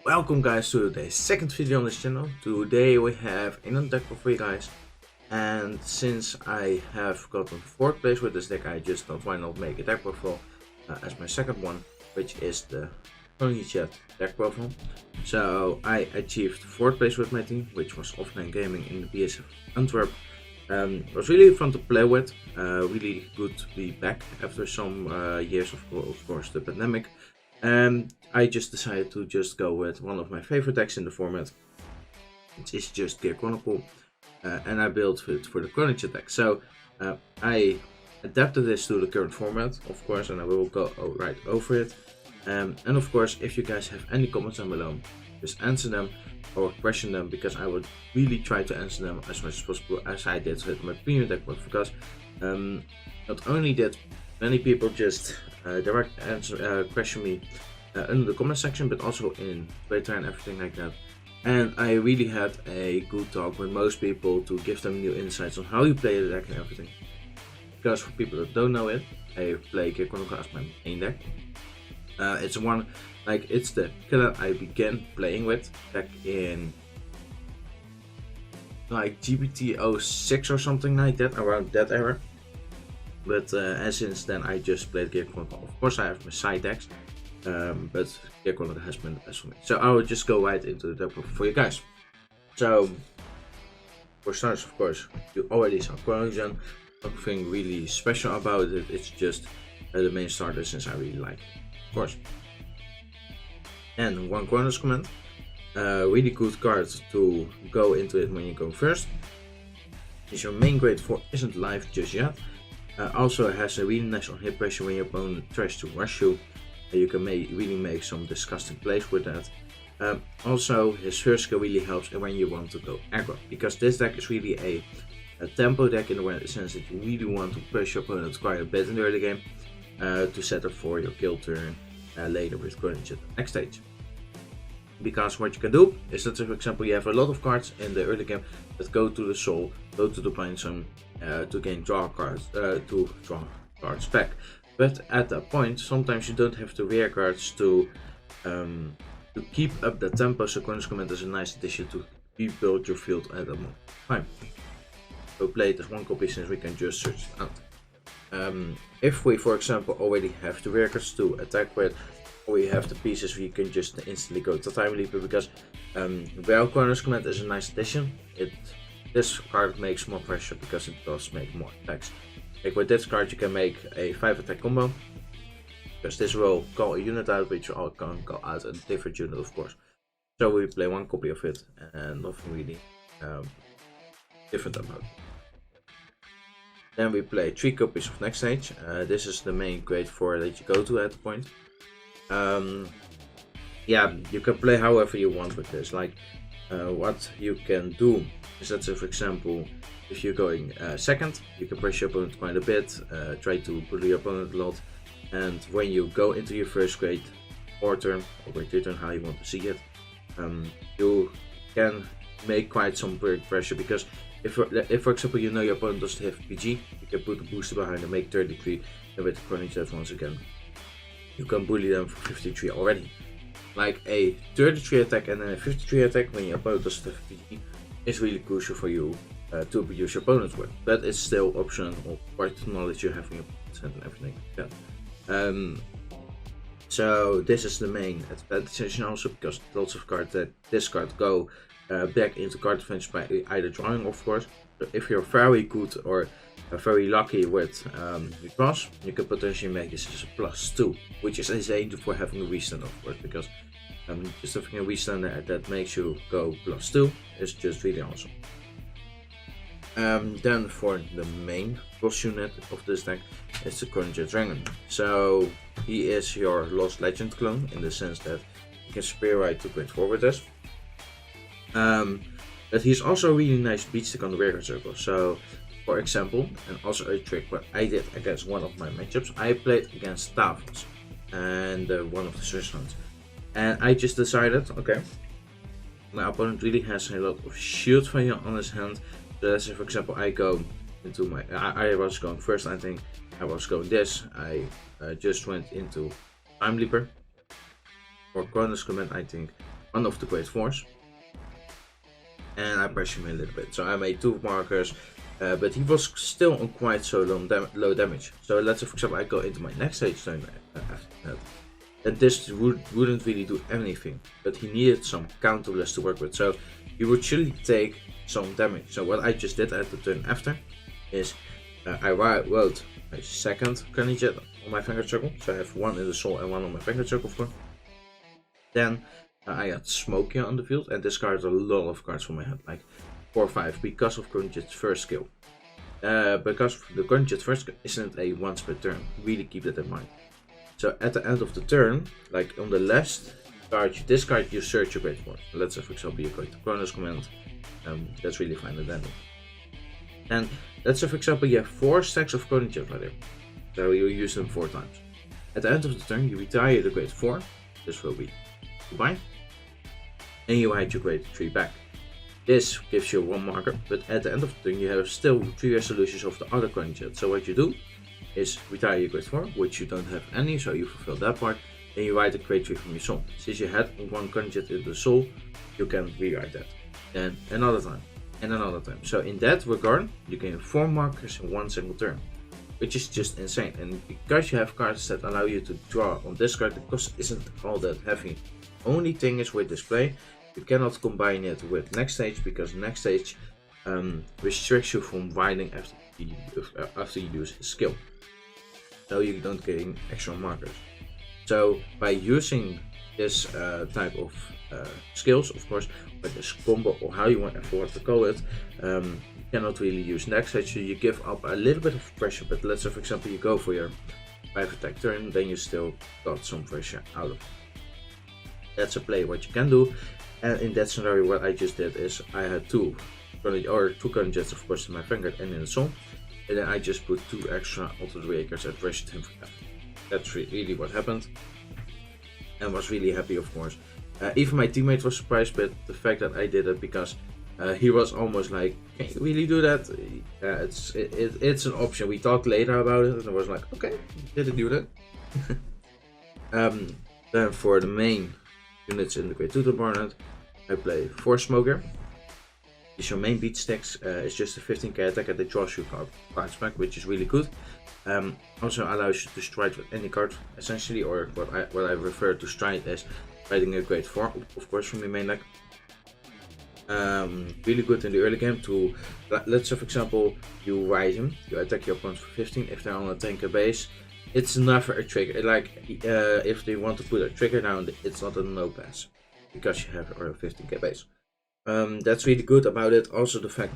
Welcome guys to the second video on this channel. Today we have another deck for you guys, and since I have gotten 4th place with this deck, I just thought why not make a deck profile as my second one, which is the Chronojet deck profile. So I achieved 4th place with my team, which was offline gaming in the BSF Antwerp. It was really fun to play with, really good to be back after some years of course the pandemic. I just decided to just go with one of my favorite decks in the format, which is just Gear Chronicle, and I built it for the Chronojet deck. So I adapted this to the current format, of course, and I will go right over it. And of course, if you guys have any comments down below, just answer them or question them, because I would really try to answer them as much as possible, as I did with my premium deck, because not only did many people just direct answer question me in the comment section, but also in Twitter and everything like that. And I really had a good talk with most people to give them new insights on how you play the deck and everything. Because for people that don't know it, I play Gear Chronicle as my main deck. It's the killer I began playing with back in like GPT 06 or something like that, around that era. But since then I just played Gear Chronicle. Of course I have my side decks, but Gear Chronicle has been the best for me. So I will just go right into the deck for you guys. So for starters, of course, you already saw Chronojet. Nothing really special about it, it's just the main starter since I really like it, of course. And one Chronos command, really good card to go into it when you go first. Is your main grade 4 isn't live just yet. Also has a really nice on hit pressure when your opponent tries to rush you. You can really make some disgusting plays with that. Also, his first skill really helps when you want to go aggro, because this deck is really a tempo deck in the sense that you really want to push your opponent quite a bit in the early game to set up for your kill turn later with Chronojet next stage. Because what you can do is that, for example, you have a lot of cards in the early game that go to the soul, go to the blind zone to gain draw cards, to draw cards back. But at that point, sometimes you don't have the rare cards to keep up the tempo. So Chronos Command is a nice addition to rebuild your field at that moment. Fine. So play it as one copy since we can just search it out. If we, for example, already have the rare cards to attack with, or we have the pieces, we can just instantly go to Time Leaper, because while Chronos Command is a nice addition, this card makes more pressure because it does make more attacks. Like with this card you can make a 5 attack combo, because this will call a unit out, which all can call out a different unit, of course. So we play one copy of it and nothing really different about it. Then we play 3 copies of next stage. This is the main grade 4 that you go to at the point. Yeah, you can play however you want with this. Like what you can do is that, so for example, if you're going second, you can press your opponent quite a bit, try to bully your opponent a lot, and when you go into your first grade or turn, or grade 3 turn, how you want to see it, you can make quite some pressure, because if for example you know your opponent doesn't have PG, you can put a booster behind and make 33, and with Chronojet once again you can bully them for 53 already. Like a 33 attack and then a 53 attack when your opponent doesn't have PG is really crucial for you to abuse your opponents with, but it's still optional or part of the knowledge you have in your opponent and everything like that. So this is the main advantage also, because lots of cards that this card go back into card advantage by either drawing, of course. So if you're very good or very lucky with your cross, you can potentially make this as a +2, which is insane for having a restand, of course, because just having a restand that makes you go +2 is just really awesome. Then for the main boss unit of this deck, it's the Chronojet Dragon. So he is your Lost Legend clone, in the sense that you can spear right to grade 4 with this. But he's also a really nice beat stick on the rear guard circle. So for example, and also a trick what I did against one of my matchups, I played against Tavos and one of the Switzerlands, and I just decided, okay, my opponent really has a lot of shield fire on his hand. So let's say, for example, I go into my, I was going first, I think I was going this, I just went into Time Leaper, or Chronos Command, I think one of the Great 4s. And I pressed him a little bit. So I made 2 markers, but he was still on quite so low damage. So let's say, for example, I go into my next stage turn after that. And this wouldn't really do anything, but he needed some counterblast to work with. So he would surely take some damage. So what I just did at the turn after is I wrote a second Chronojet on my finger circle. So I have 1 in the soul and 1 on my finger circle for. Then I got Smokey on the field and discarded a lot of cards from my hand, like 4 or 5, because of Chronojet's first skill. Because the Chronojet first skill isn't a once per turn, really keep that in mind. So at the end of the turn, like on the last card you discard, you search your Great 4. So let's say, for example, you go to Chronos command, that's really fine at ending. And let's say, for example, you have 4 stacks of Chronojet right there, so you use them 4 times. At the end of the turn, you retire the Great 4, this will be goodbye, and you hide your Great 3 back. This gives you 1 marker, but at the end of the turn you have still 3 resolutions of the other Chronojet. So what you do is retire your Great 4, which you don't have any, so you fulfill that part, and you write a Great 3 from your soul. Since you had 1 Chronojet in the soul, you can rewrite that. And another time, and another time. So in that regard, you gain 4 markers in 1 single turn, which is just insane. And because you have cards that allow you to draw on this card, the cost isn't all that heavy. Only thing is with display, you cannot combine it with next stage, because next stage restricts you from writing after you use his skill. So you don't gain extra markers. So by using this type of skills, of course, with this combo or how you want to call it, you cannot really use next stage, so you give up a little bit of pressure. But let's say, for example, you go for your 5 attack turn, then you still got some pressure out of it. That's a play what you can do. And in that scenario, what I just did is I had 2 Chronojets, of course, in my finger and in the soul, and then I just put 2 extra auto breakers and pressured him for that. That's really what happened, and was really happy, of course. Even my teammate was surprised with the fact that I did it, because he was almost like, "Can you really do that?" It's an option. We talked later about it, and I was like, "Okay, did it do that?" Then for the main units in the Great 2 tournament, I play 4 Smoker. Is your main beat stacks, is just a 15k attack and it draws you cards back, which is really good. Also allows you to stride with any card, essentially, or what I refer to stride as riding a Great 4, of course, from your main deck. Really good in the early game to, let's say, for example, you ride him, you attack your opponent for 15, if they're on a 10k base, it's never a trigger. Like, if they want to put a trigger down, it's not a no pass, because you have a 15k base. That's really good about it. Also the fact,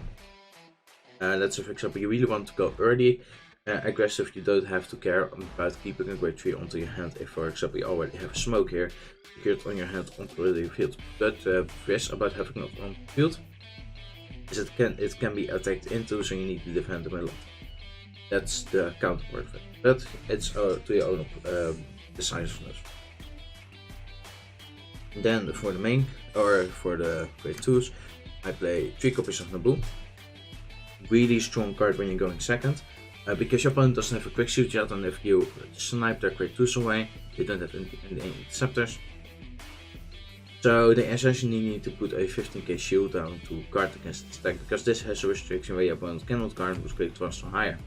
let's say, for example, you really want to go early, aggressive, you don't have to care about keeping a Great 3 onto your hand. If, for example, you already have a smoke here, you get it on your hand onto the field. But the risk about having it on the field is it can be attacked into, so you need to defend them a lot. That's the counterpart of it, but it's to your own decisiveness. Then for the main, or for the Great 2s, I play 3 copies of Naboo. Really strong card when you're going second, because your opponent doesn't have a quick shoot yet, and if you snipe their Great 2s away, they don't have any interceptors. So they essentially need to put a 15k shield down to guard against this attack, because this has a restriction where your opponent cannot guard whose Great 2s are higher.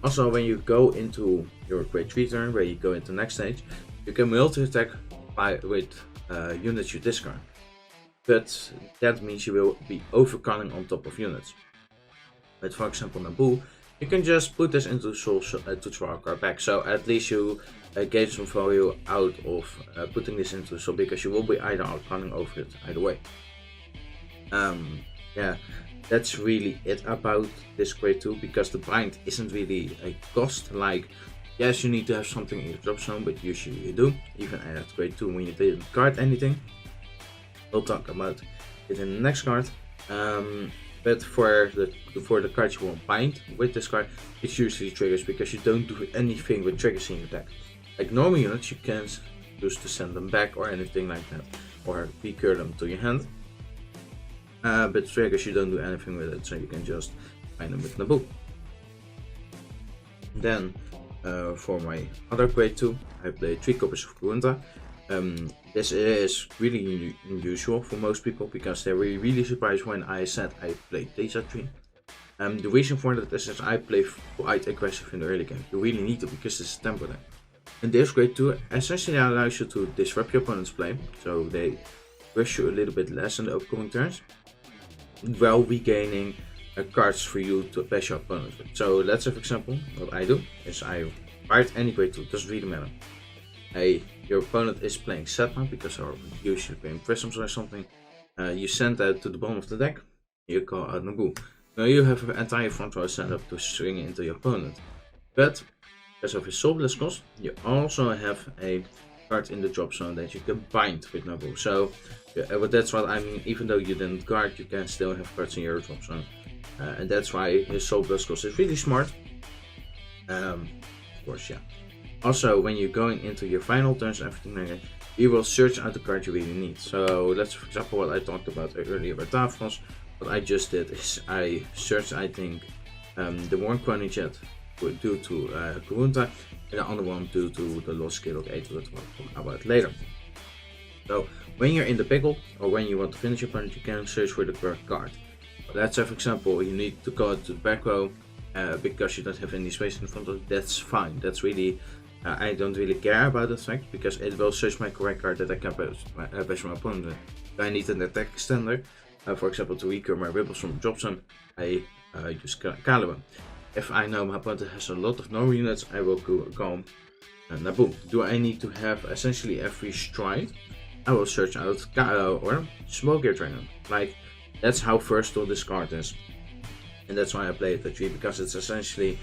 Also, when you go into your Great 3 turn, where you go into next stage, you can multi-attack with units you discard. But that means you will be overcunning on top of units. But for example, Naboo, you can just put this into Soul to draw a card back. So at least you gain some value out of putting this into Soul, because you will be either outcunning over it either way. Yeah. That's really it about this Great 2, because the bind isn't really a cost. Like, yes, you need to have something in your drop zone, but usually you do, even at Great 2 when you didn't guard anything. We'll talk about it in the next card. But for the cards you want bind with this card, it's usually triggers, because you don't do anything with triggers in your deck. Like normal units, you can choose to send them back or anything like that, or recur them to your hand. But triggers, you don't do anything with it, so you can just find them with Naboo. Then for my other Great 2, I play 3 copies of Kurunta. This is really unusual for most people because they were really surprised when I said I played Deja 3. The reason for that is I play quite aggressive in the early game. You really need to because it's a tempo deck. And this grade 2 essentially allows you to disrupt your opponent's play, so they rush you a little bit less in the upcoming turns, while regaining cards for you to bash your opponent with. So let's say, for example, what I do is I fight any grade 2, doesn't really matter. Your opponent is playing Setman because they're usually playing Prisms or something. You send that to the bottom of the deck, you call out Naboo. Now you have an entire front row set up to swing into your opponent. But because of his Soulless cost, you also have a card in the drop zone that you can bind with Naboo. So that's what I mean, even though you didn't guard, you can still have cards in your drop zone. And that's why his Soulless cost is really smart. Of course, yeah. Also, when you're going into your final turns and everything like that, you will search out the card you really need. So that's, for example, what I talked about earlier with Davros. What I just did is I searched, I think, the one Chronojet due to Kurunta, and the other one due to the Lost Skill of 8, which we'll talk about later. So when you're in the pickle, or when you want to finish your opponent, you can search for the correct card. Let's say, for example, you need to go to the back row because you don't have any space in front of it. That's fine. That's really, I don't really care about the fact because it will search my correct card that I can bash my opponent with. I need an attack extender. For example, to recur my Ripples from the drop zone, I use Caliban. If I know my opponent has a lot of no units, I will go Naboo. Do I need to have essentially every stride? I will search out or Smoke Gear Trainer. Like, that's how versatile this card is. And that's why I play it at 3, because it's essentially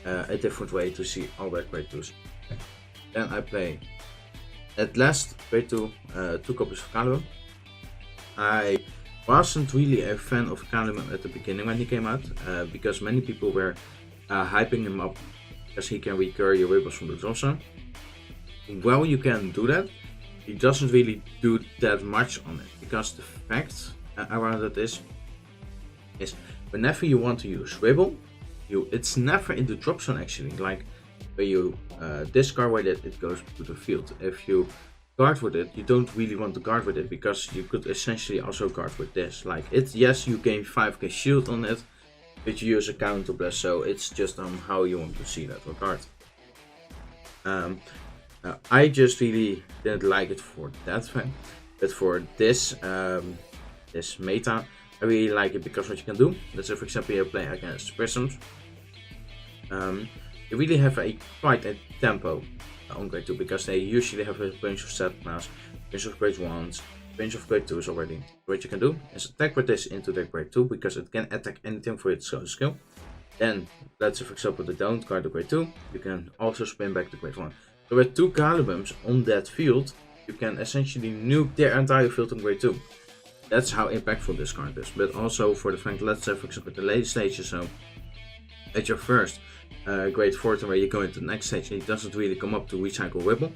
a different way to see all that grade 2s. Then I play at last grade 2, 2 copies of Caliban. I wasn't really a fan of Caliban at the beginning when he came out, because many people were hyping him up because he can recur your Ripples from the drop zone. Well, you can do that. He doesn't really do that much on it, because the fact around it is whenever you want to use Ribble, it's never in the drop zone actually. Like when you discard with it, it goes to the field. If you guard with it, you don't really want to guard with it because you could essentially also guard with this. Like yes, you gain 5k shield on it, but you use a counter blast, so it's just on how you want to see that regard. I just really didn't like it for that thing, but for this this meta, I really like it because what you can do. Let's say, for example, you play against Prisms. You really have quite a tempo on grade 2 because they usually have a bunch of Setmas, a bunch of grade 1s, a bunch of grade 2s already. What you can do is attack with this into the grade 2 because it can attack anything for its own skill. Then, let's say, for example, the down card of grade 2, you can also spin back to grade 1. So with 2 Calibums on that field, you can essentially nuke their entire field on grade 2. That's how impactful this card is. But also for the fact, let's say, for example, the late stages, so at your first grade 4 turn where you go into the next stage, and it doesn't really come up to recycle Ribble.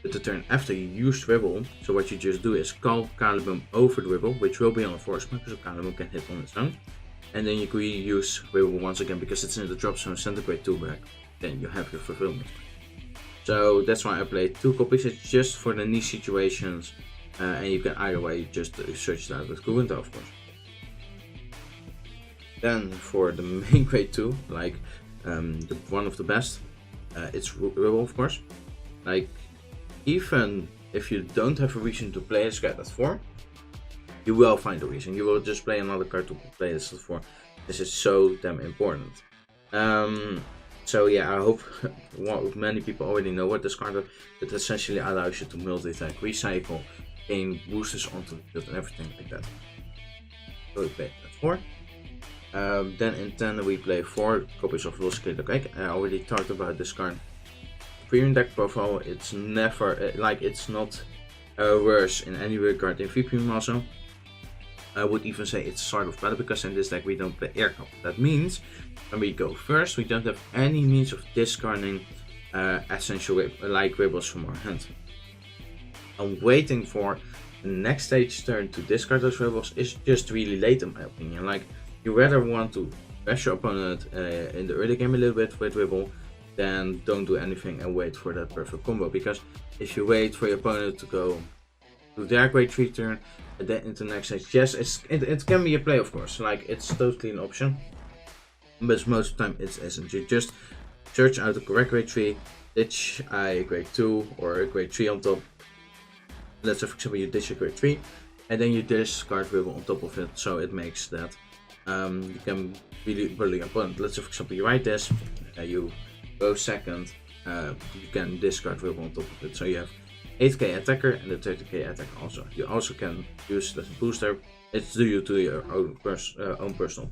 But the turn after you use Ribble, so what you just do is call Calibum over the Ribble, which will be on a force marker, so Calibum can hit on its own. And then you can use Ribble once again because it's in the drop zone, send the grade 2 back. Then you have your fulfillment. So that's why I played 2 copies. It's just for the niche situations, and you can either way just search it out with Kurunta, of course. Then for the main grade 2, like one of the best, it's Ribble, of course. Like, even if you don't have a reason to play this card at 4, you will find a reason. You will just play another card to play this at 4. This is so damn important. So yeah, I hope many people already know what this card is. It essentially allows you to multi-attack, recycle, gain boosters onto the field and everything like that. So we play at 4. Then in 10 we play 4 copies of Lost Skill. Okay, I already talked about this card. Premium deck profile, it's never, it's not worse in any regard in VP also. I would even say it's sort of better because in this deck we don't play air cup. That means when we go first, we don't have any means of discarding essential Ribbles from our hand. And waiting for the next stage turn to discard those Ribbles is just really late in my opinion. Like, you rather want to bash your opponent in the early game a little bit with Ribble than don't do anything and wait for that perfect combo. Because if you wait for your opponent to go to their grade 3 turn, and then into the next stage. Yes, it can be a play, of course, like it's totally an option, but most of the time it isn't. You just search out the correct grade 3, ditch a grade 2 or a grade 3 on top. Let's say for example you ditch a grade 3, and then you discard ribbon on top of it, so it makes that you can really bully your opponent. Let's say for example you write this, you go second, you can discard ribbon on top of it, so you have 8k attacker and the 30k attack also. You also can use it as a booster. It's due to your own personal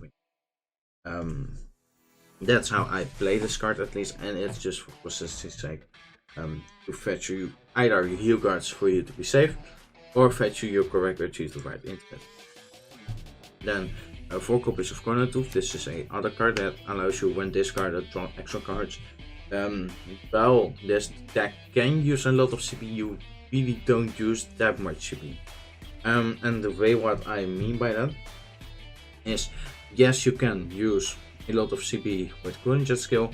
opinion. That's how I play this card at least, and it's just for consistency's sake, to fetch you either your heal guards for you to be safe, or fetch you your correct retreat to right into it. Then 4 copies of Chronojet. This is a other card that allows you, when discarded, draw extra cards. Well, this deck can use a lot of CP. You really don't use that much CP. And the way what I mean by that is, yes, you can use a lot of CP with Chronojet skill.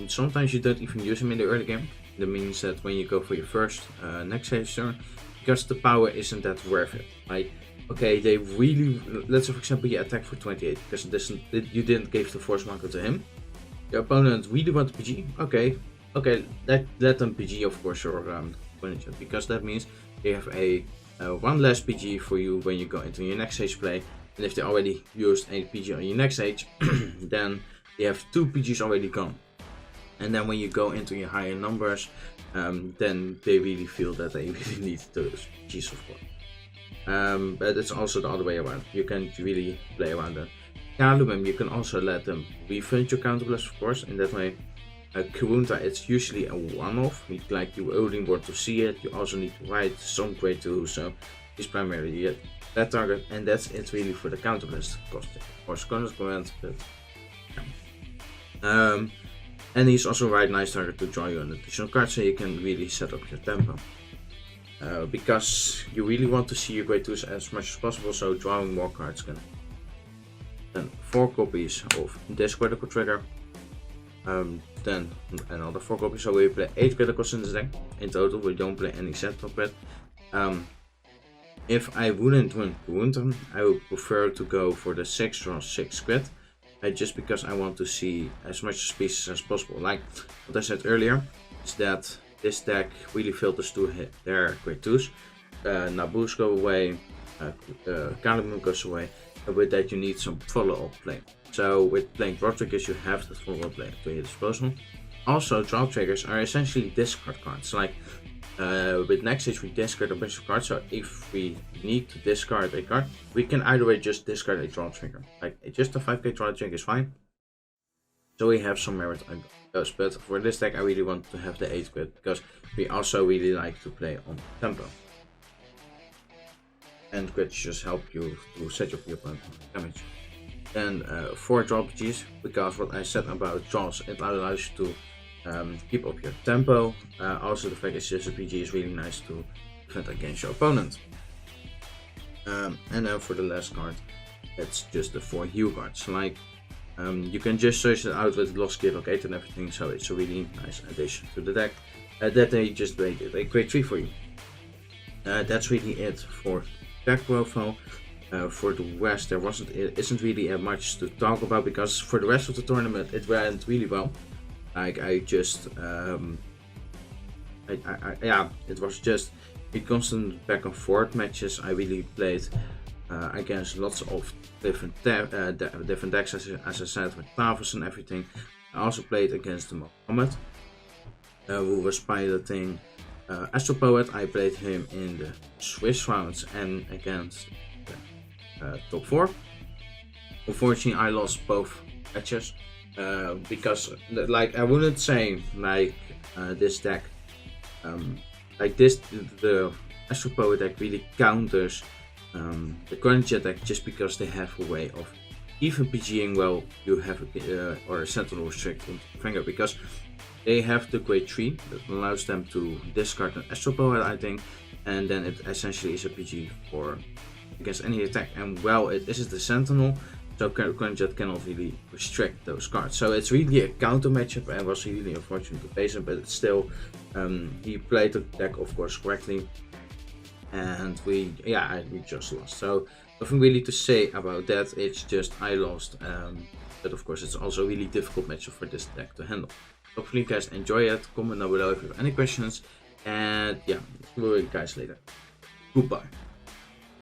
Sometimes you don't even use him in the early game. That means that when you go for your first next stage turn, because the power isn't that worth it. Like, okay, they really, let's say for example you attack for 28 because you didn't give the force marker to him. Your opponent really wants PG. Okay, let them PG, of course, your Chronojet, because that means they have a one less PG for you when you go into your next stage play. And if they already used a PG on your next stage, then they have 2 PGs already gone. And then when you go into your higher numbers, then they really feel that they really need those PGs, of course. But it's also the other way around. You can really play around that. Kalumim, you can also let them refund your counterblast, of course. In that way, Kurunta, it's usually a one-off. Like, you only want to see it. You also need to write some grade 2, so it's primarily that target, and that's it really for the counterblast cost. Of course, command, but and he's also a right nice target to draw you an additional card, so you can really set up your tempo. Because you really want to see your grade 2s as much as possible, so drawing more cards can. Then 4 copies of this critical trigger. Then another 4 copies, so we play 8 criticals in this deck. In total, we don't play any set top it. If I wouldn't win Kurunta, I would prefer to go for the 6 draw 6 crit. Just because I want to see as much species as possible. Like what I said earlier, is that this deck really filters to hit their grade 2s. Naboos go away, Kalumim goes away, and with that you need some follow-up play. So with playing draw triggers, you have that follow-up play to your disposal. Also, draw triggers are essentially discard cards. Like with next stage we discard a bunch of cards, so if we need to discard a card, we can either way just discard a draw trigger. Like just a 5k draw trigger is fine. So we have some merit on those, but for this deck I really want to have the 8 crit because we also really like to play on tempo. And crits just help you to set up your opponent damage. Then 4 draw PGs, because what I said about draws, it allows you to keep up your tempo. Also the fact that just a PG is really nice to defend against your opponent. And then for the last card, it's just the 4 heal cards. Like you can just search it out with lost skill gate and everything, so it's a really nice addition to the deck. That they just made it a grade 3 for you. That's really it for deck profile. For the rest, there isn't really much to talk about, because for the rest of the tournament it went really well. Like it was just a constant back and forth matches. I really played against lots of different decks, as I said, with Tavos and everything. I also played against the Mohammed, who was piloting Astro Poet. I played him in the Swiss rounds and against the top 4. Unfortunately, I lost both matches. Because like I wouldn't say like this deck like this, the Astro Poet deck really counters the Chronojet deck, just because they have a way of even PGing well. You have or a Sentinel restrict on finger, because they have the grade 3 that allows them to discard an Astro Poet, I think, and then it essentially is a PG for against any attack. And well, it isn't the Sentinel, so Chronojet cannot really restrict those cards. So it's really a counter matchup, and was really unfortunate to face him, but it's still he played the deck of course correctly. and we just lost. So nothing really to say about that. It's just I lost. But of course, it's also a really difficult matchup for this deck to handle. Hopefully, you guys enjoy it. Comment down below if you have any questions. And yeah, we'll see you guys later. Goodbye.